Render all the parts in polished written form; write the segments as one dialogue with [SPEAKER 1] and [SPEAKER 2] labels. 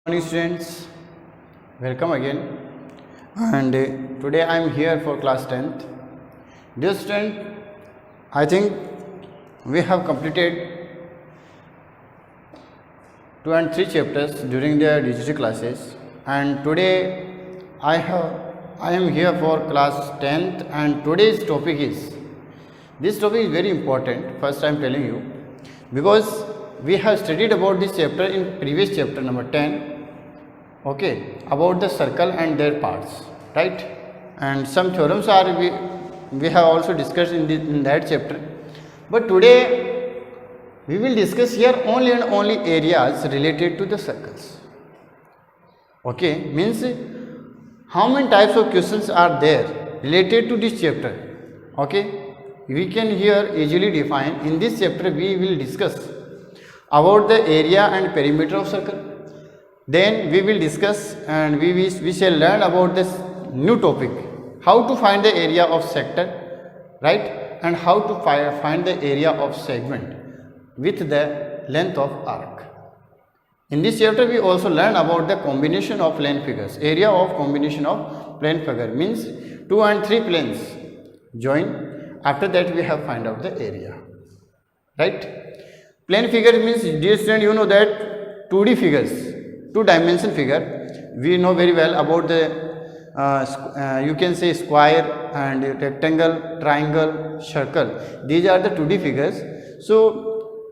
[SPEAKER 1] Morning students, welcome again. And today I am here for class 10th. Dear student, I think we have completed 2 and 3 chapters during the digital classes, and today I am here for class 10th, and today's topic is, this topic is very important. First I am telling you, because we have studied about this chapter in previous chapter number 10, okay, about the circle and their parts, right? And some theorems are we have also discussed in that chapter, but today we will discuss here only and only areas related to the circles. Okay, means how many types of questions are there related to this chapter. Okay, we can here easily define. In this chapter we will discuss about the area and perimeter of circle. Then we will discuss and we shall learn about this new topic, how to find the area of sector, right, and how to find the area of segment with the length of arc. In this chapter we also learn about the combination of plane figures. Area of combination of plane figure means 2 and 3 planes join. After that we have find out the area, right. Plane figure means, dear student, you know that 2D figures, 2-dimension figure, we know very well about the you can say square and rectangle, triangle, circle. These are the 2D figures. So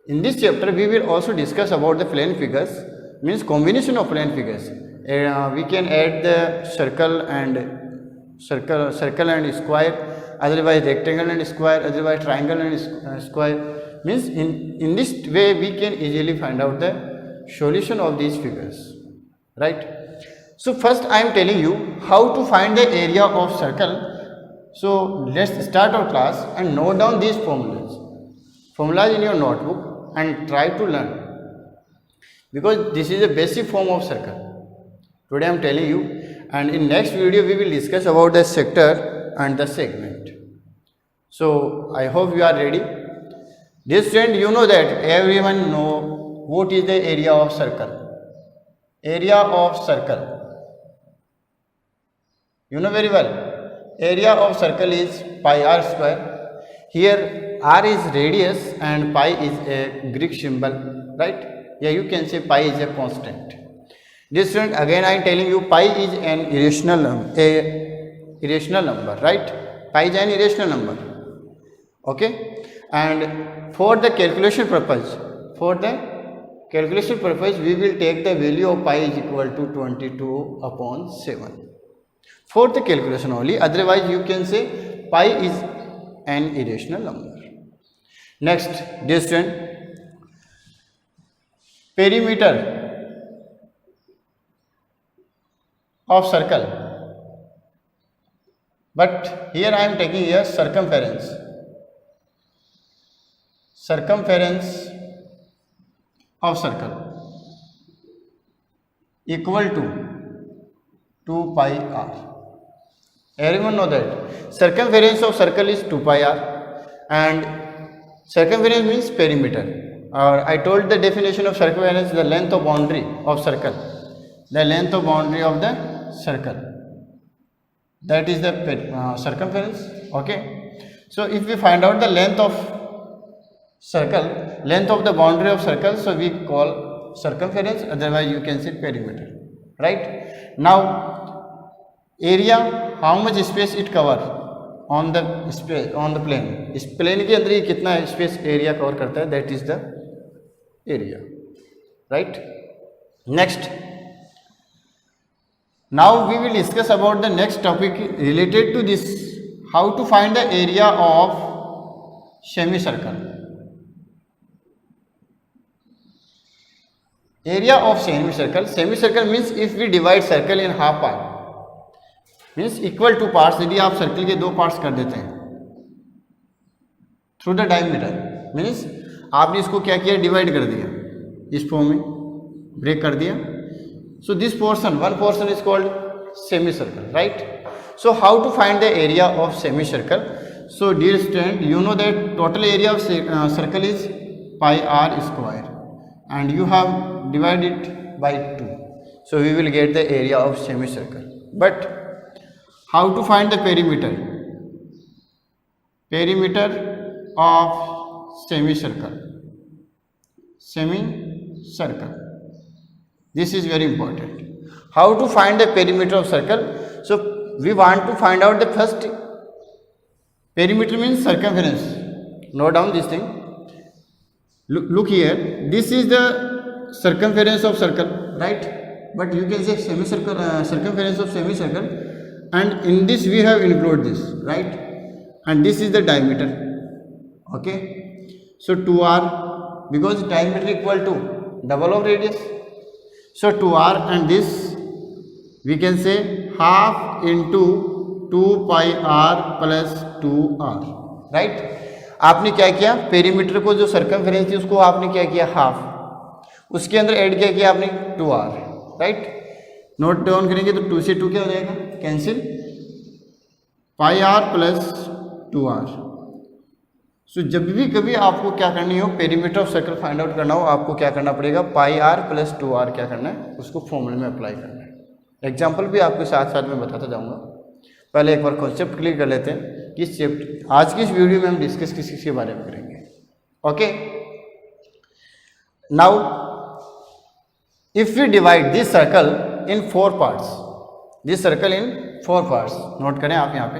[SPEAKER 1] in this chapter we will also discuss about the plane figures, means combination of plane figures. We can add the circle and square, otherwise rectangle and square, otherwise triangle and square. Means in this way we can easily find out the solution of these figures, right. So first I am telling you how to find the area of circle. So let's start our class and note down these formulas in your notebook and try to learn, because this is a basic form of circle. Today I am telling you, and in next video we will discuss about the sector and the segment. So I hope you are ready. Dear student, you know that everyone know what is the area of circle. Area of circle, you know very well. Area of circle is pi r square. Here r is radius and pi is a Greek symbol, right? Yeah, you can say pi is a constant. This student, again I am telling you, pi is an irrational number, right? Pi is an irrational number. Okay, and for the calculation purpose, we will take the value of pi is equal to 22/7 for the calculation only. Otherwise you can say pi is an irrational number. Next, dear student, perimeter of circle, but here I am taking here circumference of circle equal to 2 pi r. Everyone know that circumference of circle is 2 pi r, and circumference means perimeter. Or I told the definition of circumference, the length of boundary of circle, that is the circumference. Okay, so if we find out the length of the boundary of circle, so we call circumference, otherwise you can say perimeter, right. Now area, how much space it cover on the plane, इस plane के अंदर ये कितना space area cover करता है, that is the area, right. Next, now we will discuss about the next topic related to this, how to find the area of semicircle. Area of semicircle means if we divide circle in half part, means equal to parts. यदि आप circle के 2 parts कर देते हैं through the diameter, means आपने इसको क्या किया, डिवाइड कर दिया, इस फॉर्म में ब्रेक कर दिया. So this portion, one portion is called semi circle, right. So how to find the area of semi circle. So dear student, you know that total area of circle is pi r square, and you have divided by 2. So we will get the area of semicircle. But how to find the perimeter? Perimeter of semicircle. Semicircle. This is very important. How to find the perimeter of circle? So we want to find out the first perimeter means circumference. Note down this thing. Look here. This is the circumference of circle, right? But you can say semicircle, circumference of semicircle, and in this we have included this, right? And this is the diameter. Okay. So 2r, because diameter equal to double of radius. So 2r, and this we can say half into 2 pi r plus 2r, right? आपने क्या किया, perimeter को जो circumference थी उसको आपने क्या किया, हाफ, उसके अंदर ऐड क्या किया आपने 2r, राइट? नोट डाउन करेंगे तो 2 से 2 क्या हो जाएगा, cancel, pi R plus 2r. सो जब भी कभी आपको क्या करनी हो, perimeter of circle find out करना हो, आपको क्या करना पड़ेगा, पाई आर प्लस 2r क्या करना है, उसको फॉर्मूले में अप्लाई करना है. एग्जाम्पल भी आपके साथ साथ में बताता जाऊँगा. पहले एक बार कॉन्सेप्ट क्लियर कर लेते हैं कि आज की इस वीडियो में हम डिस्कस किस चीज़ के बारे में करेंगे. Okay, now if we divide this circle in 4 parts, this circle in 4 parts, note करें आप यहाँ पे,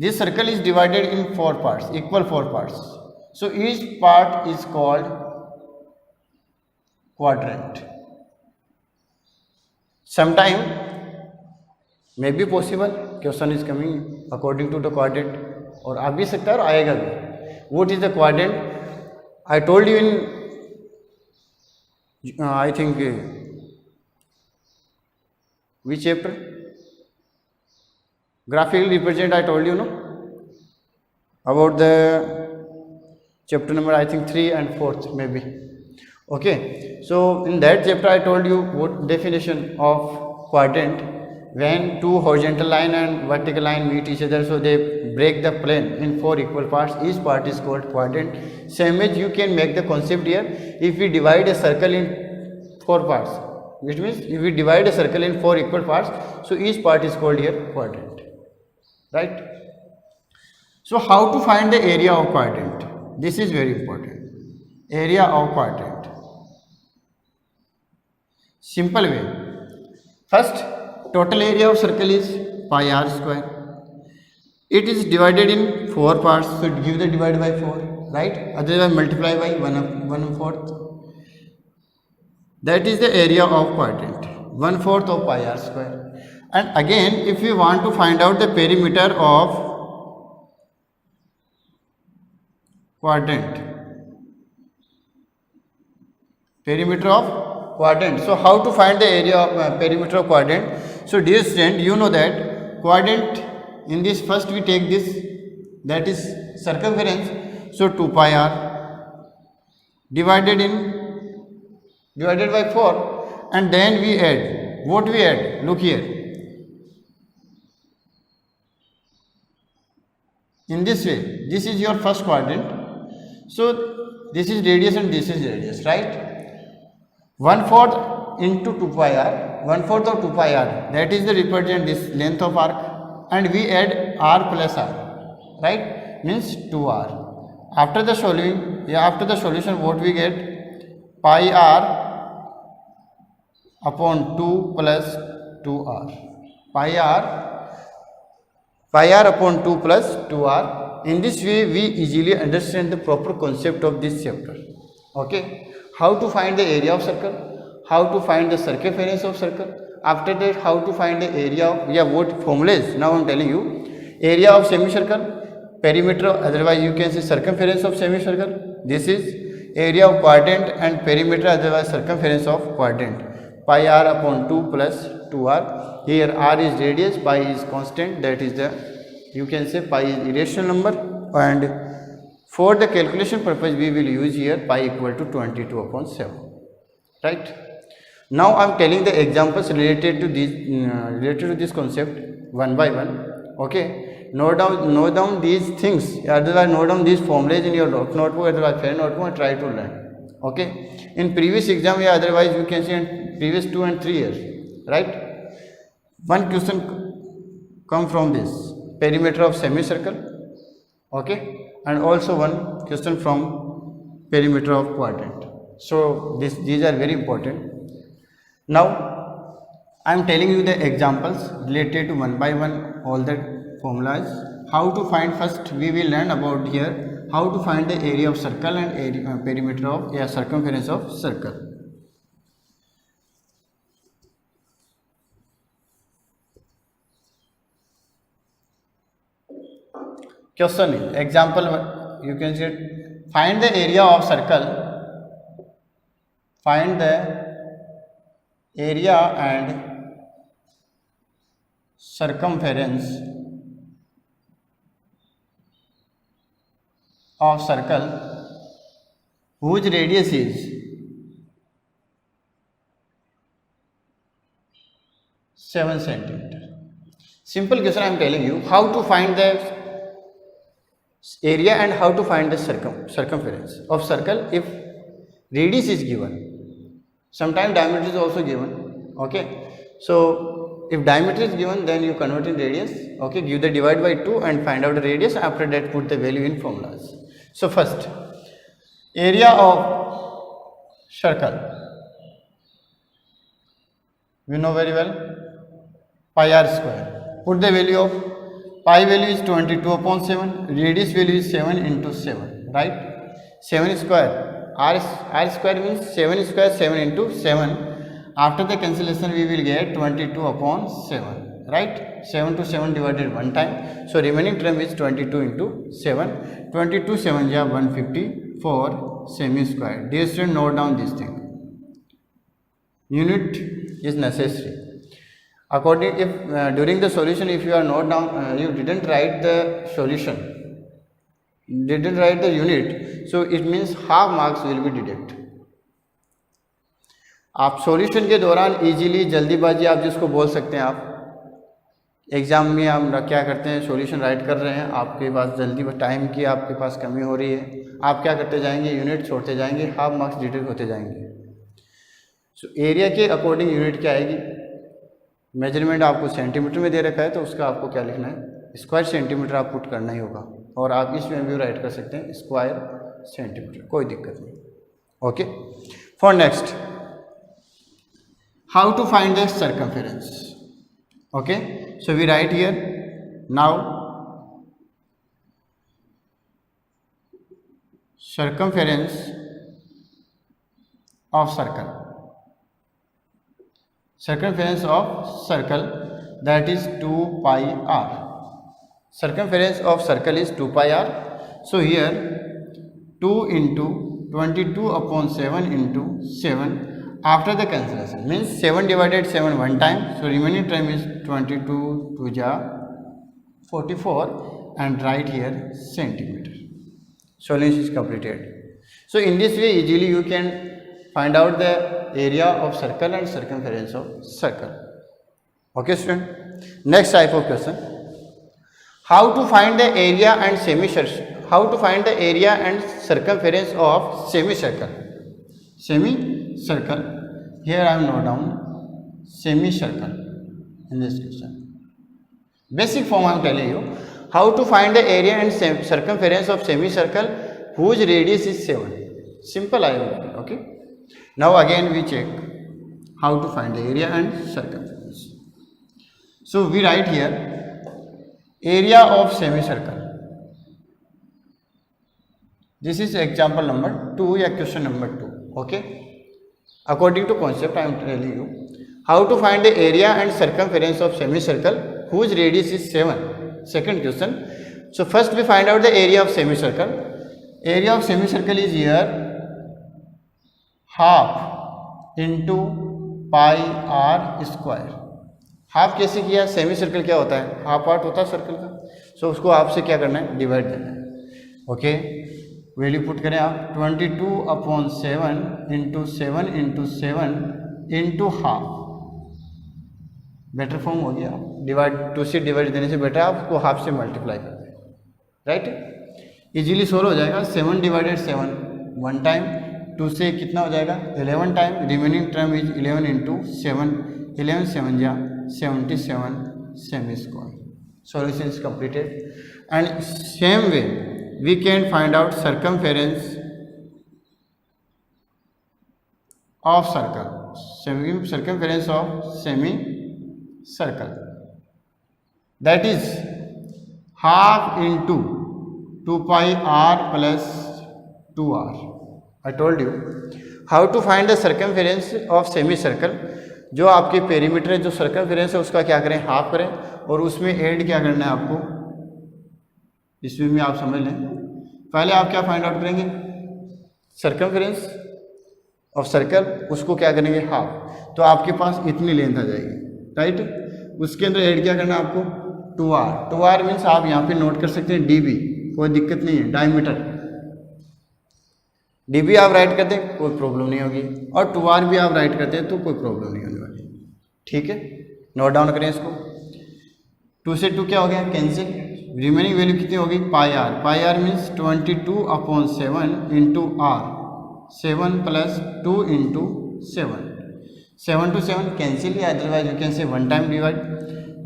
[SPEAKER 1] this circle is divided in 4 parts, equal 4 parts. So each part is called quadrant. sometime may be possible question is coming according to the quadrant, और आ भी सकता है और आएगा भी. what is the quadrant? I told you in I think which chapter, graphical represent, I told you, no, about the chapter number I think 3 and 4th maybe. Okay, so in that chapter I told you what definition of quadrant. When two horizontal line and vertical line meet each other, so they break the plane in 4 equal parts, each part is called quadrant. Same as you can make the concept here. If we divide a circle in 4 parts, which means if we divide a circle in 4 equal parts, so each part is called here quadrant, right? So how to find the area of quadrant? This is very important. Area of quadrant. Simple way. First, total area of circle is pi r square. It is divided in 4 parts, so give the divide by 4, right? Otherwise multiply by 1/4. That is the area of quadrant, 1/4 of pi r square. And again, if we want to find out the perimeter of quadrant, perimeter of quadrant. So how to find the area of perimeter of quadrant? So dear student, you know that quadrant, in this first we take this, that is circumference. So 2 pi r divided by 4, and then we add, what we add, look here, in this way. This is your first quadrant. So this is radius and this is radius, right? 1/4 into 2 pi r, 1/4 of 2 pi r, that is the represent this length of arc, and we add r plus r, right? Means 2r. After the solution, what we get, pi r upon 2 plus 2r, pi r upon 2 plus 2r. In this way we easily understand the proper concept of this chapter. Okay, how to find the area of circle, how to find the circumference of circle, after that how to find the area of, what formulas. Now I am telling you, area of semicircle, perimeter, otherwise you can say circumference of semicircle. This is area of quadrant, and perimeter, otherwise circumference of quadrant, pi r upon 2 plus 2r. Here r is radius, pi is constant, that is the, you can say pi is irrational number, and for the calculation purpose we will use here pi equal to 22/7, right? Now I am telling the examples related to this concept one by one. Okay, note down these things, otherwise note down these formulas in your notebook, otherwise pen notebook, and try to learn. Okay, in previous exam, yeah, otherwise you can see in previous 2 and 3 years, right? One question come from this perimeter of semicircle, okay, and also one question from perimeter of quadrant. So these are very important. Now I am telling you the examples related to one by one all the formulas. How to find, first we will learn about here how to find the area of circle and area, perimeter of circumference of circle. Question example, you can say find the area of circle, find the area and circumference of circle whose radius is 7 centimeter. Simple question I am telling you how to find the area and how to find the circumference of circle if radius is given. Sometimes diameter is also given. Okay, so if diameter is given, then you convert in radius. Okay, give the divide by 2 and find out the radius. After that, put the value in formulas. So first, area of circle, we know very well, pi r square. Put the value of pi value is 22 upon 7, radius value is 7 into 7, right? 7 square, r square means 7 square, 7 into 7. After the cancellation, we will get 22 upon 7, right? 7 to 7 divided one time. So remaining term is 22 into 7. 22 7 ja 154 semi square. Dear student, note down this thing. Unit is necessary. According, if during the solution, if you are note down, you didn't write the solution, didn't write the unit, so it means half marks will be deducted. आप solution के दौरान easily जल्दीबाजी आप जिसको बोल सकते हैं, आप एग्ज़ाम में हम क्या करते हैं, सॉल्यूशन राइट कर रहे हैं, आपके पास जल्दी टाइम की आपके पास कमी हो रही है, आप क्या करते जाएंगे, यूनिट छोड़ते जाएंगे, हाफ मार्क्स डिडक्ट होते जाएंगे. सो एरिया के अकॉर्डिंग यूनिट क्या आएगी, मेजरमेंट आपको सेंटीमीटर में दे रखा है तो उसका आपको क्या लिखना है, स्क्वायर सेंटीमीटर आप पुट करना ही होगा, और आप इसमें भी राइट कर सकते हैं स्क्वायर सेंटीमीटर, कोई दिक्कत नहीं. Okay, for next, how to find the circumference. Okay, so we write here now circumference of circle, circumference of circle, that is 2 pi r. Circumference of circle is 2 pi r. So here 2 into 22 upon 7 into 7. After the cancellation means 7 divided 7 one time, so remaining term is 22 to ja 44 and write here centimeter. Solution is completed. So in this way easily you can find out the area of circle and circumference of circle. Okay student, next type of question, how to find the area and semicircle, how to find the area and circumference of semicircle. Semicircle, here I am note down semicircle in this question. Basic form I am telling you, how to find the area and circumference of semicircle whose radius is 7. Simple I am. Okay, now again we check how to find the area and circumference. So we write here area of semicircle. This is example number 2 या question number 2. Okay, according to concept I am telling you how to find the area and circumference of semicircle whose radius is 7. Second question. So first we find out the area of semicircle. Area of semicircle is here half into pi r square. Half कैसे किया, semi circle क्या होता है, half part होता है circle का, सो उसको आपसे क्या करना है, डिवाइड देना है. ओके, वैल्यू पुट करें आप 22 upon 7 into 7 into 7 into half, better form हो गया. डिवाइड टू से डिवाइड देने से बेटर आप उसको हाफ से मल्टीप्लाई कर दें, राइट, इजीली सोल्व हो जाएगा. 7 डिवाइडेड 7 वन टाइम, 2 से कितना हो जाएगा 11 time, remaining term is 11 into 7, 11 7 जा 77 semi square. Solution is completed. And same way we can find out circumference of circle, circumference of semicircle, that is half into 2 pi r plus 2r. I told you how to find the circumference of semicircle. जो आपके perimeter है, जो circumference है, उसका क्या करें, half करें, और उसमें ऐड क्या करना है आपको, इसमें भी आप समझ लें. पहले आप क्या फाइंड आउट करेंगे, सर्कमफेरेंस ऑफ सर्कल, उसको क्या करेंगे हाफ, तो आपके पास इतनी लेंथ आ जाएगी, राइट. उसके अंदर ऐड क्या करना है आपको 2r. 2r मीन्स आप यहाँ पे नोट कर सकते हैं dB, कोई दिक्कत नहीं है. डायमीटर dB आप राइट करते हैं कोई प्रॉब्लम नहीं होगी, और 2r भी आप राइट करते हैं तो कोई प्रॉब्लम नहीं होने वाली. ठीक है, नोट डाउन करें इसको. 2 से 2 क्या हो गया, कैंसिल. रिमेनिंग वैल्यू कितनी होगी, pi r means 22/7 into r, 7 plus 2 into 7, 7 to 7 cancel, या otherwise you can say 1 time divide.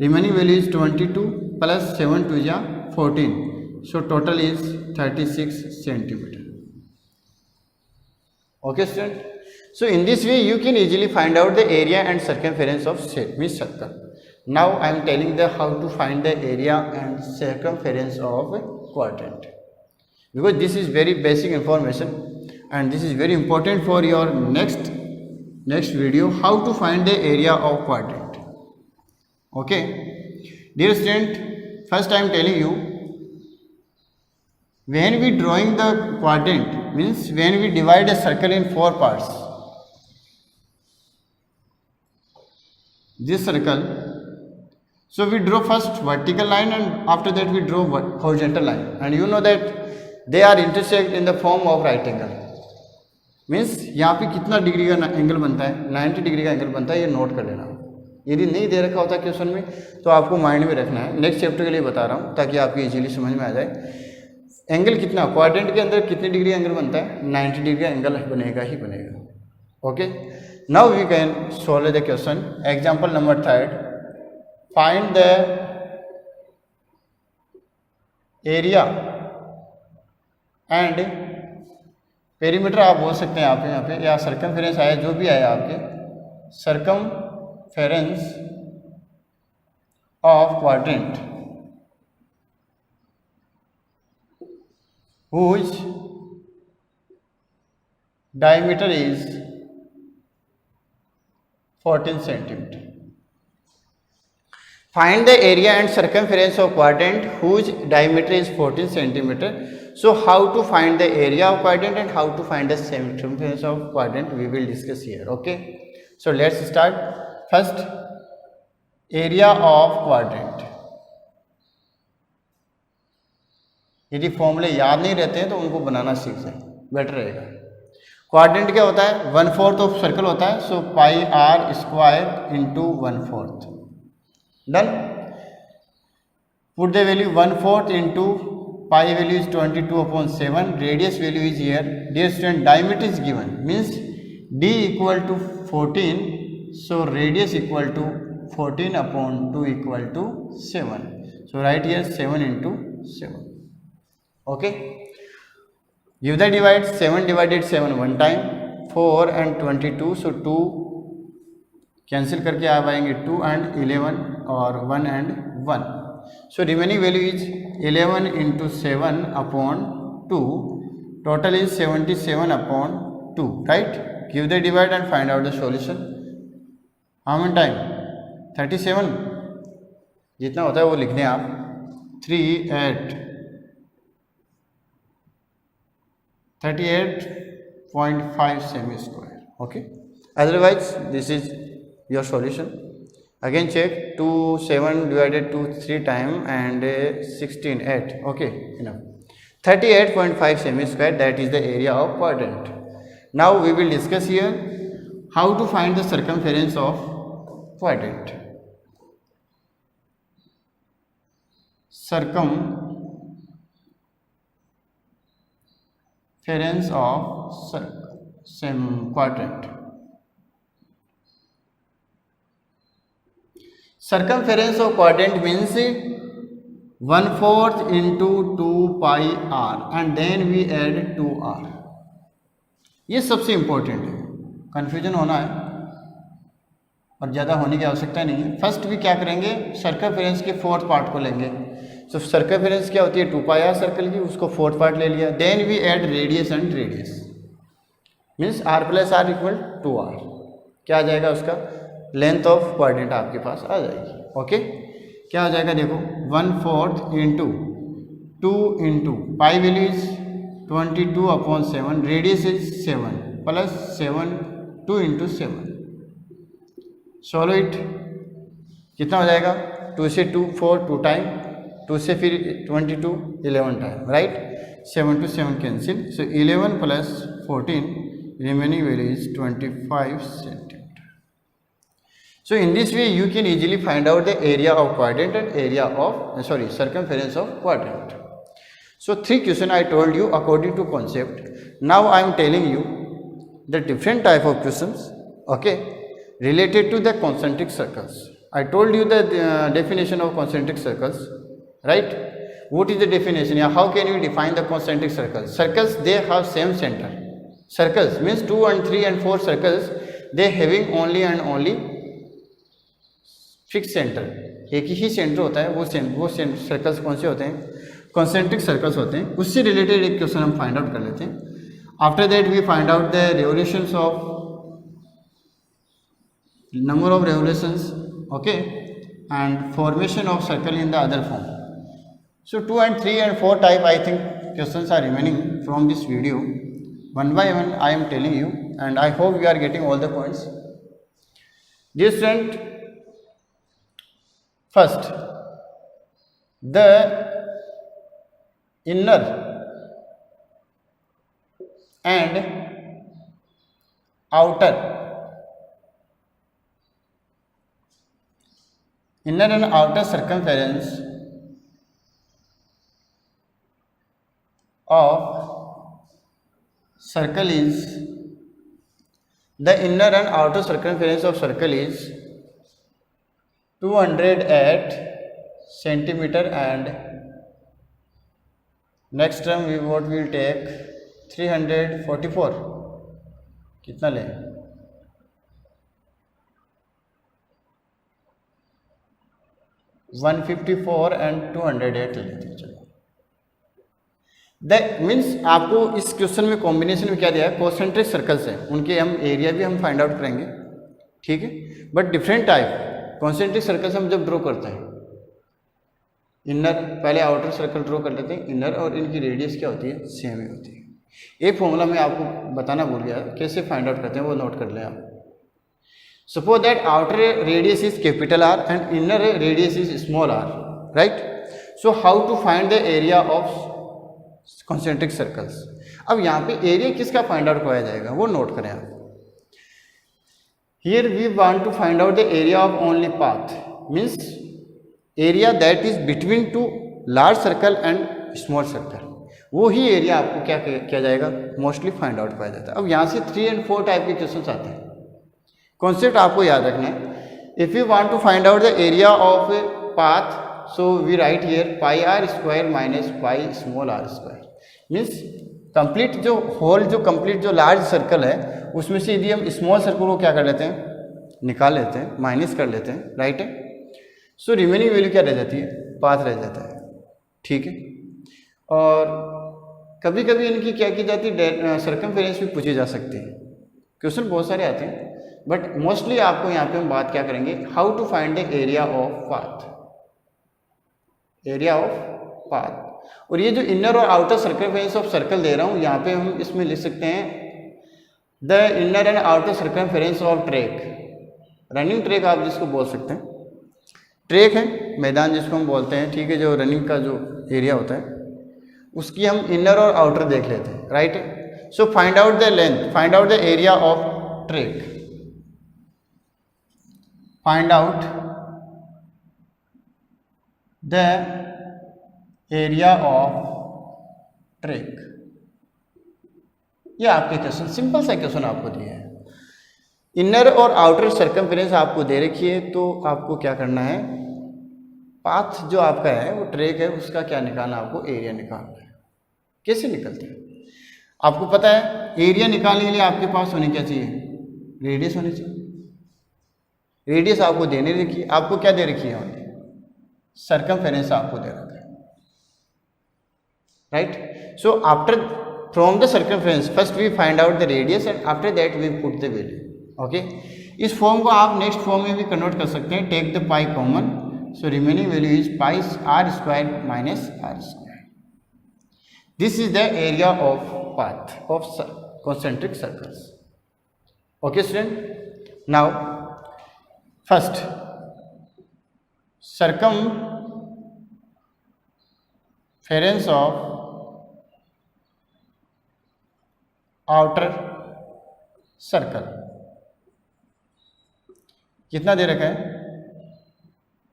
[SPEAKER 1] Remaining value is 22 plus 7 2 जा 14, so total is 36 centimetre. Okay student, so in this way you can easily find out the area and circumference of semicircle. Now I am telling the how to find the area and circumference of a quadrant, because this is very basic information and this is very important for your next video, how to find the area of quadrant. Okay dear student, first I am telling you, when we drawing the quadrant means when we divide a circle in 4 parts, this circle, so we draw first vertical line and after that we draw horizontal line, and you know that they are intersect in the form of right angle. Means यहाँ पे कितना degree का angle बनता है, 90 degree का angle बनता है, ये नोट कर लेना. यदि नहीं दे रखा होता क्वेश्चन में तो आपको माइंड में रखना है. नेक्स्ट चैप्टर के लिए बता रहा हूँ ताकि आपको इजीली समझ में आ जाए. एंगल कितना, क्वाड्रेंट के अंदर कितनी डिग्री एंगल बनता है, 90 डिग्री का एंगल बनेगा ही बनेगा. Okay, now we can solve the question. Example number 3, find the area and perimeter आप बोल सकते हैं आप यहाँ पे, या सर्कमफेरेंस आया जो भी आया आपके, circumference of quadrant whose diameter is 14 centimeter. Find the area and circumference of quadrant whose diameter is 14 centimeter. So how to find the area of quadrant and how to find the circumference of quadrant we will discuss here. Okay, so let's start. First, area of quadrant. यदि फॉर्मूले याद नहीं रहते हैं तो उनको बनाना सीख जाए, बेटर रहेगा. क्वाड्रेंट क्या होता है, 1/4 ऑफ सर्कल होता है, so pi are square into 1/4. Done. Put the value 1/4 into pi value is 22/7, radius value is here. Dear student, diameter is given means d equal to 14, सो radius equal to 14/2 equal to 7, so right here 7 into 7. Okay, give the divide. 7 divided 7 1 time, 4 and 22, so 2 cancel करके आप आएंगे 2 and 11 और 1 and 1, so remaining value is 11 into 7/2, total is 77/2, right. Give the divide and find out the solution. How many time, 37, जितना होता है वो लिख दें आप. 38.5 semi square. Okay, otherwise this is your solution. Again check, 2 7 divided 2 3 time and 16 8. Okay, enough. 38.5 semi square, that is the area of quadrant. Now we will discuss here how to find the circumference of quadrant. Circumference of quadrant. Circumference of quadrant means 1/4 into 2 pi r and then we add 2r. ये सबसे important है, confusion होना है और ज़्यादा होने की आवश्यकता नहीं है. फर्स्ट भी क्या करेंगे, सर्कमफेरेंस के फोर्थ पार्ट को लेंगे. सो सर्कमफेरेंस क्या होती है 2 पाई आर सर्कल की, उसको फोर्थ पार्ट ले लिया. Then we add radius and radius means r plus R equal 2r. क्या आ जाएगा, उसका लेंथ ऑफ क्वाड्रेंट आपके पास आ जाएगी. ओके क्या हो जाएगा, देखो 1/4 into 2 into pi value is 22/7, radius is 7 plus 7 2 into 7. Solve it, कितना हो जाएगा, 2 से 2 4 2 टाइम, 2 से फिर 22 11 time, right. 7 to 7 cancel, so 11 plus 14 remaining value is 25 centimeter. So in this way you can easily find out the area of quadrant and area of circumference of quadrant. So 3 question I told you according to concept. Now I am telling you the different type of questions, okay, related to the concentric circles. I told you the definition of concentric circles, right. What is the definition? How can you define the concentric circles? Circles, they have same center. Circles means 2 and 3 and 4 circles, they having only and only fix centre, एक ही centre होता है. वो circles कौन से होते हैं, concentric circles होते हैं. उससे रिलेटेड एक क्वेश्चन हम फाइंड आउट कर लेते हैं. After that we find out the revolutions of number of revolutions, okay, and formation of circle in the other form. So 2 and 3 and 4 type I think questions are remaining from this video. One by one I am telling you and I hope you are getting all the points. Dear student, first the inner and outer circumference of circle is, the inner and outer circumference of circle is 208 centimeter and next term we will take 344. कितना लें, 154 and 208 लेते हैं. चलो that means आपको इस question में combination में क्या दिया है, कॉन्सेंट्रिक सर्कल्स हैं, उनके हम एरिया भी हम फाइंड आउट करेंगे, ठीक है. But different type concentric circles हम जब ड्रॉ करते हैं, इनर पहले आउटर सर्कल ड्रॉ कर लेते हैं, इनर और इनकी रेडियस क्या होती है, सेम ही होती है. एक फॉर्मूला मैं आपको बताना भूल गया, कैसे फाइंड आउट करते हैं वो नोट कर लें आप. Suppose that outer radius is capital R and inner radius is small R, right. So how to find the area of concentric circles. अब यहाँ पे एरिया किसका फाइंड आउट कराया जाएगा वो नोट करें आप. Here we want to find out the area of only path, means area that is between two large circle and small circle. वो ही एरिया आपको क्या किया जाएगा, मोस्टली फाइंड आउट पाया जाता है. अब यहाँ से 3 and 4 टाइप के क्वेश्चन आते हैं. कॉन्सेप्ट आपको याद रखना है. If you want to find out the area of a path, so we write here pi r square minus pi small r square. Means complete जो होल जो कंप्लीट जो लार्ज सर्कल है उसमें से यदि हम स्मॉल सर्कल को क्या कर लेते हैं, निकाल लेते हैं, माइनस कर लेते हैं, राइट है. सो रिमेनिंग वैल्यू क्या रह जाती है, पाथ रह जाता है, ठीक है. और कभी कभी इनकी क्या की जाती है, सर्कमफेरेंस भी पूछी जा सकती है. क्वेश्चन बहुत सारे आते हैं बट मोस्टली आपको यहाँ पे हम बात क्या करेंगे, how to find the area of path, area of path. और ये जो इनर और आउटर सर्कमफेरेंस ऑफ सर्कल दे रहा हूँ यहाँ पे हम इसमें लिख सकते हैं the inner and outer circumference of track. Running track आप जिसको बोल सकते हैं, ट्रैक है मैदान जिसको हम बोलते हैं, ठीक है, जो रनिंग का जो एरिया होता है उसकी हम इनर और आउटर देख लेते हैं, right. So find out the length, find out the area of track, find out the area of track. ये आपके क्वेश्चन, सिंपल सा क्वेश्चन आपको दिया है। इनर और आउटर सर्कमफेरेंस आपको दे रखी है, तो आपको क्या करना है, पाथ जो आपका है वो ट्रैक है उसका क्या निकालना है, आपको एरिया निकालना है। कैसे निकलते हैं आपको पता है, एरिया निकालने के लिए आपके पास होनी क्या चाहिए, रेडियस होनी चाहिए। रेडियस आपको देने रखी है, आपको क्या दे रखी है, सर्कमफेरेंस आपको दे रखा है, right. So after from the circumference first we find out the radius and after that we put the value, okay. इस फॉर्म को आप नेक्स्ट फॉर्म में भी कन्वर्ट कर सकते हैं, take the pi common, so remaining value is pi are square minus R square. This is the area of path of concentric circles, okay student। now first circumference of outer circle कितना दे रखा है,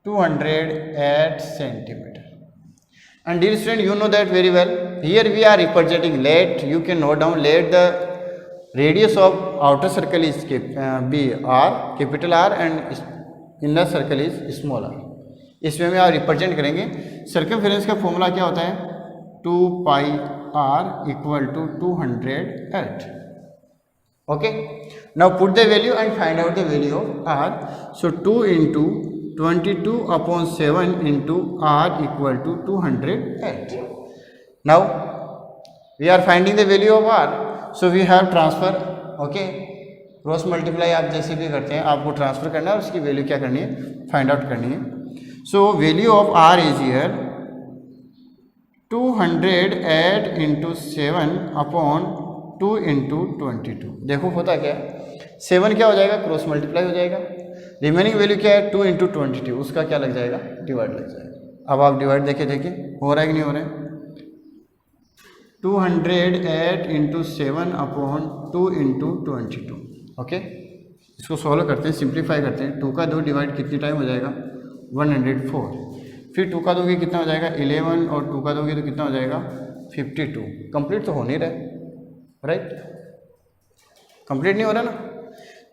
[SPEAKER 1] 208 centimeter। And dear student, you know that very well. Here we are representing, let you can note down, let the radius of outer circle is be r, capital R, and inner circle is small r। इसमें में आप represent करेंगे। Circumference का formula क्या होता है, 2 pi r equal to 208, okay. Now put the value and find out the value of r। So 2 into 22/7 into r equal to 208. Now we are finding the value of r, so we have transfer, okay, cross multiply आप जैसे भी करते हैं आपको transfer करना है और उसकी वैल्यू क्या करनी है, फाइंड आउट करनी है। सो value of r is here 208 into 7 upon 2 into 22। देखो होता क्या है, 7 क्या हो जाएगा, क्रॉस मल्टीप्लाई हो जाएगा, रिमेनिंग वैल्यू क्या है 2 इंटू 22, उसका क्या लग जाएगा, डिवाइड लग जाएगा। अब आप डिवाइड देखिए हो रहा है कि नहीं हो रहा है, 208 इंटू 7 अपॉन 2 इंटू 22, ओके। इसको सॉल्व करते हैं, सिंप्लीफाई करते हैं। 2 का 2 डिवाइड कितनी टाइम हो जाएगा, 104। फिर 2 का दोगे कितना हो जाएगा 11, और 2 का दोगे तो कितना हो जाएगा 52। कंप्लीट तो हो नहीं रहा है, राइट, कंप्लीट नहीं हो रहा ना,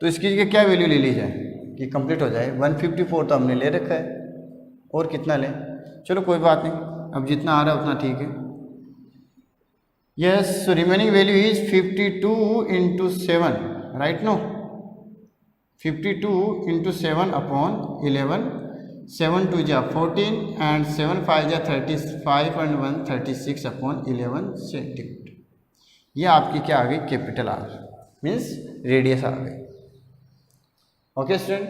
[SPEAKER 1] तो इसकी जगह क्या वैल्यू ले ली जाए कि कंप्लीट हो जाए। 154 तो हमने ले रखा है, और कितना लें, चलो कोई बात नहीं, अब जितना आ रहा है उतना ठीक है। Yes, so remaining value is 52 into 7, right, no 52 into 7 upon 11, 7 2 जा 14 एंड 7 5 जा 35 एंड 1 36 अपॉन 11 सेंटीमीटर। ये आपकी क्या आ गई, कैपिटल आर, मीन्स रेडियस आ गई, okay student।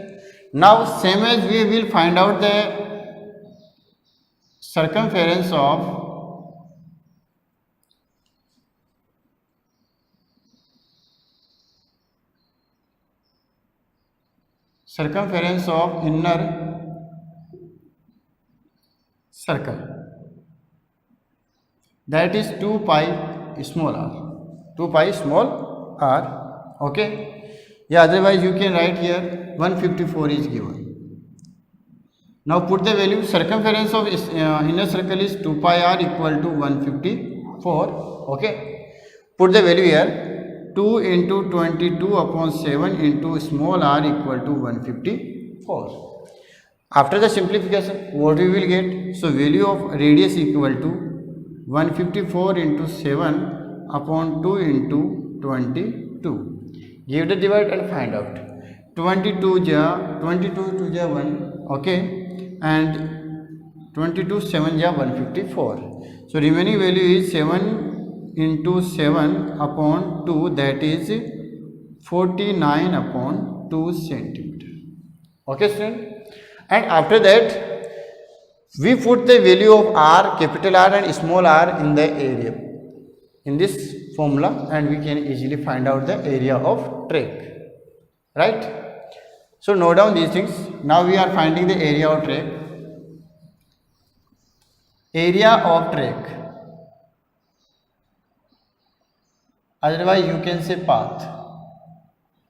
[SPEAKER 1] now same as we will find out the circumference of inner circle, that is 2 pi small r, 2 pi small r, okay। Yeah, otherwise you can write here 154 is given। now put the value, circumference of inner circle is 2 pi r equal to 154, okay। put the value here, 2 into 22 upon 7 into small r equal to 154। after the simplification what we will get, so value of radius equal to 154 into 7 upon 2 into 22। give the divide and find out, 22 ja 1, okay, and 22 7 ja 154, so remaining value is 7 into 7 upon 2, that is 49 upon 2 centimeter, okay student। and after that we put the value of r, capital R and small r in the area in this formula, and we can easily find out the area of track, right। so note down these things। now we are finding the area of track, otherwise you can say path,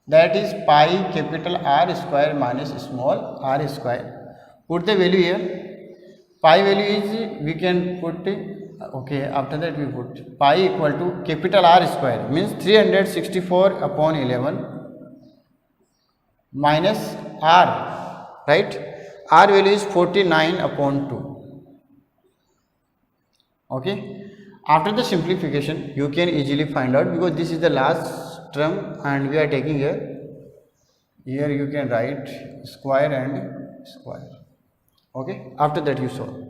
[SPEAKER 1] that is pi capital R square minus small r square। put the value here, pi value is we can put okay, after that we put pi equal to capital R square means 364 upon 11 minus R, right? R value is 49 upon 2. Okay, after the simplification you can easily find out, because this is the last term and we are taking here you can write square and square. Okay, after that you solve.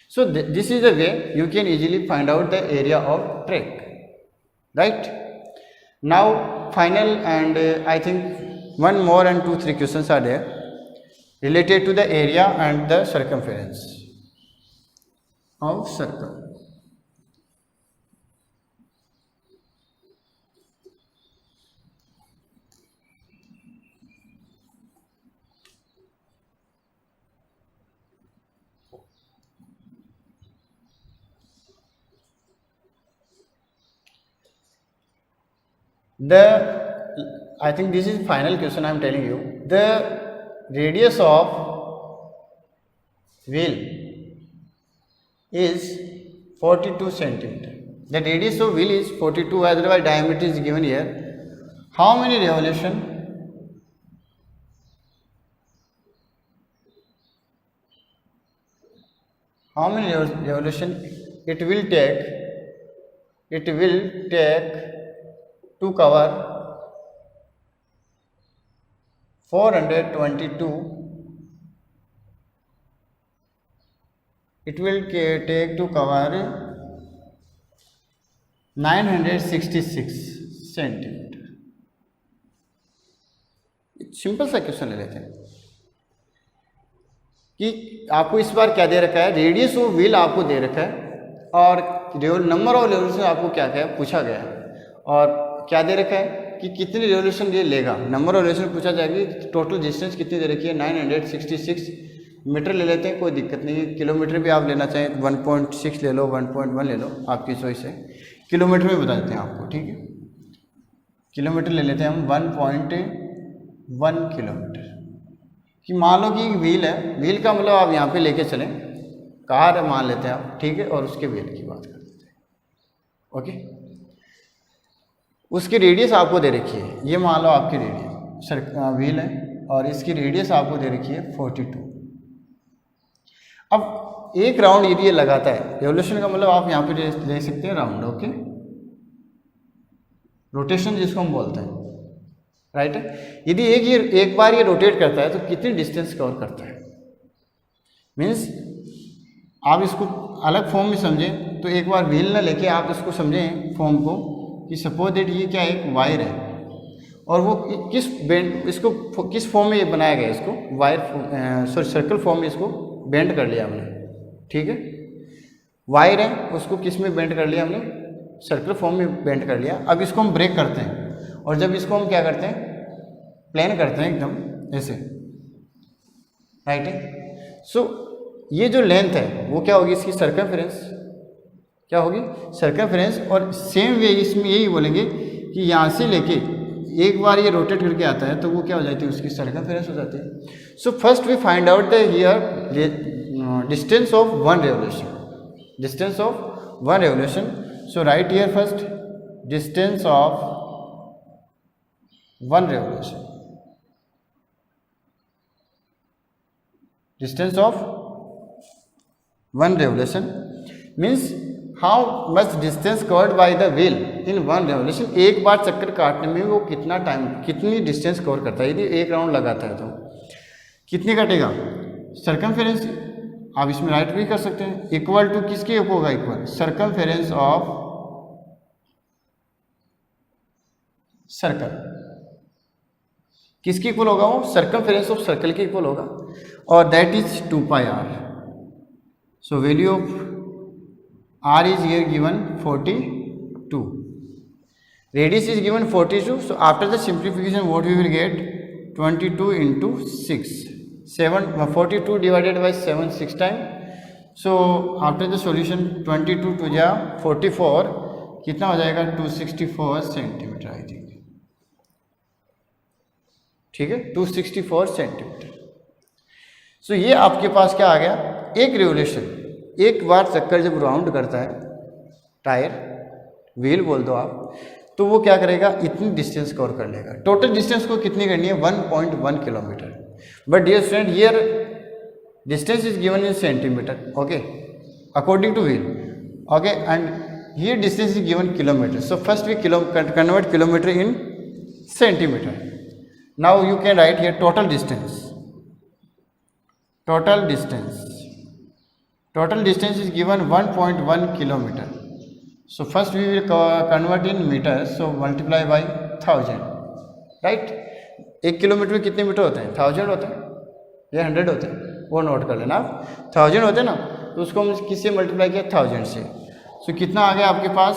[SPEAKER 1] So this is the way you can easily find out the area of track, right? Now final and I think one more and 2-3 questions are there related to the area and the circumference of circle. I think this is final question I am telling you. The radius of wheel is 42 centimeter. The radius of wheel is 42, otherwise diameter is given here. How many revolution? How many revolution it will take? It will take to cover 422. It will take to cover 966 centimetre. Simple सा question ले लेते हैं कि आपको इस बार क्या दे रखा है, रेडियस ऑफ व्हील आपको दे रखा है और नंबर ऑफ रेवोल्यूशन आपको क्या क्या पूछा गया है, और क्या दे रखा है कि कितनी रेवोल्यूशन ये लेगा. नंबर ऑफ रेवोल्यूशन पूछा जाएगी. टोटल डिस्टेंस कितनी दे रखी है, 966 मीटर ले लेते हैं, कोई दिक्कत नहीं है. किलोमीटर भी आप लेना चाहें 1.6 ले लो, 1.1 ले लो, आपकी चॉइस है. किलोमीटर में बता देते हैं आपको, ठीक है. किलोमीटर ले लेते हैं हम 1.1 किलोमीटर. कि मान लो कि व्हील है, व्हील का मतलब आप यहाँ पे लेके चलें, कार मान लेते हैं आप, ठीक है, और उसके व्हील की बात कर देते हैं. ओके, उसकी रेडियस आपको दे रखी है, ये मान लो आपकी रेडियस व्हील है और इसकी रेडियस आपको दे रखी है 42. अब एक राउंड यदि ये लगाता है, रेवोल्यूशन का मतलब आप यहाँ पे ले सकते हैं राउंड. ओके, रोटेशन जिसको हम बोलते हैं, राइट है. यदि एक बार ये रोटेट करता है तो कितनी डिस्टेंस कवर करता है, मीन्स आप इसको अलग फॉर्म में समझें तो एक बार व्हील ना लेके आप इसको समझें फॉर्म को कि सपोज दैट ये क्या एक वायर है और वो किस बेंड, इसको किस फॉर्म में ये बनाया गया, इसको वायर सर्कल फॉर्म में इसको बेंड कर लिया हमने, ठीक है. वायर है, उसको किस में बेंड कर लिया हमने, सर्कल फॉर्म में बेंड कर लिया. अब इसको हम ब्रेक करते हैं और जब इसको हम क्या करते हैं, प्लेन करते हैं एकदम ऐसे, राइट है. सो ये जो लेंथ है वो क्या होगी, इसकी सर्कमफेरेंस क्या होगी, सर्कमफेरेंस. और सेम वे इसमें यही बोलेंगे कि यहाँ से लेके एक बार ये रोटेट करके आता है तो वो क्या हो जाती है, उसकी सर्कमफेरेंस हो जाती है. So first we find out the here distance of one revolution, distance of one revolution. So right here first distance of one revolution, distance of one revolution means how much distance covered by the wheel in one revolution. एक बार चक्कर काटने में वो कितना time, कितनी distance cover करता है. यदि एक राउंड लगाता है तो कितनी कटेगा, सर्कमफेरेंस. आप इसमें राइट भी कर सकते हैं, इक्वल टू किसके होगा, इक्वल सर्कमफेरेंस ऑफ सर्कल. किसके इक्वल होगा, वो सर्कमफेरेंस ऑफ सर्कल के इक्वल होगा, और that is 2 pi r. So value of r is here given 42, radius is given 42. So after the simplification what we will get, 22 into 6, 42 divided by 7 6 time. So after the solution 22 to 44 कितना हो जाएगा, 264 centimetre I think, ठीक है, 264 centimetre. सो ये आपके पास क्या आ गया, एक रेवोल्यूशन एक बार चक्कर जब राउंड करता है टायर, व्हील बोल दो आप, तो वो क्या करेगा, इतनी डिस्टेंस कवर कर लेगा। टोटल डिस्टेंस को कितनी करनी है, 1.1 kilometre. But dear student, here distance is given in centimetre, okay, according to wheel, okay, and here distance is given kilometre. So first we convert kilometer in centimeter. Now you can write here total distance. Total distance is given 1.1 kilometer. So first we will convert in meters, so multiply by 1000, right? 1 kilometre में कितने metre होते हैं, 1000 होते हैं या 100 होते हैं, वो नोट कर लेना आप। 1000 होते हैं ना, तो उसको हम किससे मल्टीप्लाई किया, 1000 से। सो कितना आ गया आपके पास,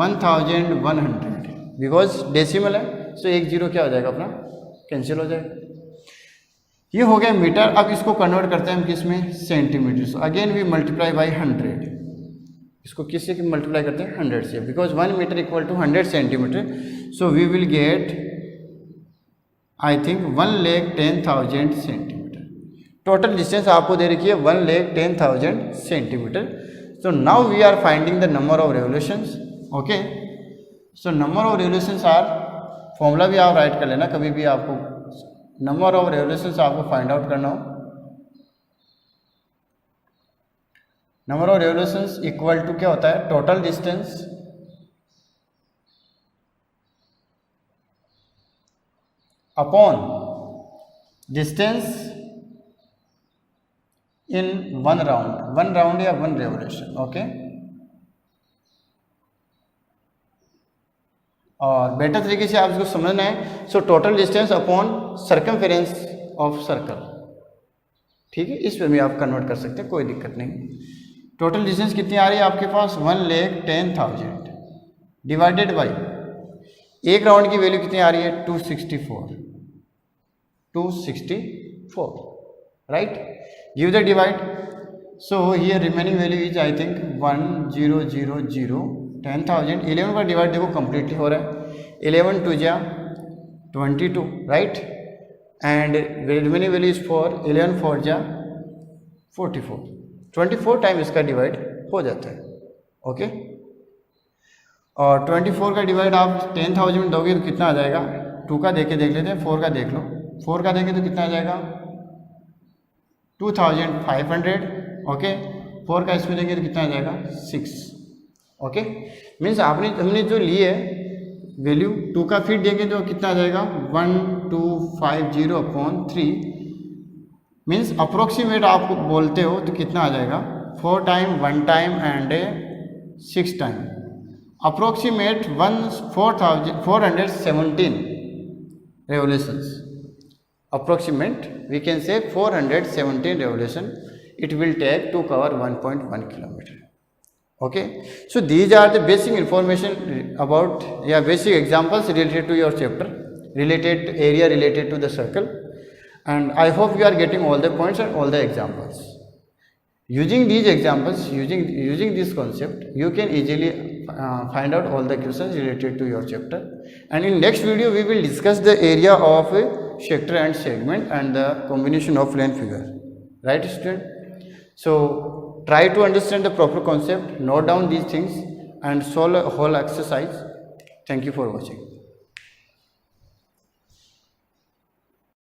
[SPEAKER 1] 1100, बिकॉज डेसिमल है, सो 1 0 क्या हो जाएगा अपना, कैंसिल हो जाएगा। ये हो गया मीटर। अब इसको कन्वर्ट करते हैं हम किस में, centimetre. So again we multiply by 100, इसको किससे मल्टीप्लाई करते हैं, 100 से, because 1 metre equal to 100 centimetre. So we will get I think 1,10,000 centimetre. Total distance आपको दे रखी है 1,10,000 centimetre. So now we are finding the number of revolutions, okay. So number of revolutions are, formula भी आप write कर लेना कभी भी आपको नंबर ऑफ रेवोल्यूशंस आपको फाइंड आउट करना हो। Number of revolutions equal to क्या होता है, total distance upon distance in one round या वन रेवोल्यूशन, ओके। और बेटर तरीके से आप इसको समझना है। So total distance upon circumference of circle, ठीक है, इस पे भी आप कन्वर्ट कर सकते हैं, कोई दिक्कत नहीं। टोटल डिस्टेंस कितनी आ रही है आपके पास, 1,10,000 डिवाइडेड बाई एक राउंड की वैल्यू कितनी आ रही है, 264, right. Give the divide. So here remaining value is I think 1000, 10,000। 11 का डिवाइड देखो कंप्लीटली हो रहा है, 11 2 जा 22, right, and remaining value is 4, 11 4 जा 44, 24 टाइम इसका डिवाइड हो जाता है, ओके। और 24 का डिवाइड आप 10,000 में दोगे तो कितना आ जाएगा, 2 का देख लेते हैं, 4 का देख लो, 4 का देखें तो कितना आ जाएगा 2500, ओके। 4 का इसमें देंगे तो कितना आ जाएगा 6, ओके। मीन्स हमने जो लिए वैल्यू 2 का फिर देंगे तो कितना आ जाएगा 1250/3, मीन्स अप्रोक्सीमेट आप बोलते हो तो कितना आ जाएगा 4 time 1 time and 6 time, approximate 417 revolutions. Approximate we can say 417 revolution it will take to cover 1.1 kilometer. Okay, so these are the basic information about basic examples related to your chapter, related area related to the circle, and I hope you are getting all the points and all the examples. Using these examples, using this concept, you can easily find out all the questions related to your chapter. And in next video, we will discuss the area of a sector and segment and the combination of plane figure. Right, student? So try to understand the proper concept, note down these things, and solve a whole exercise. Thank you for watching.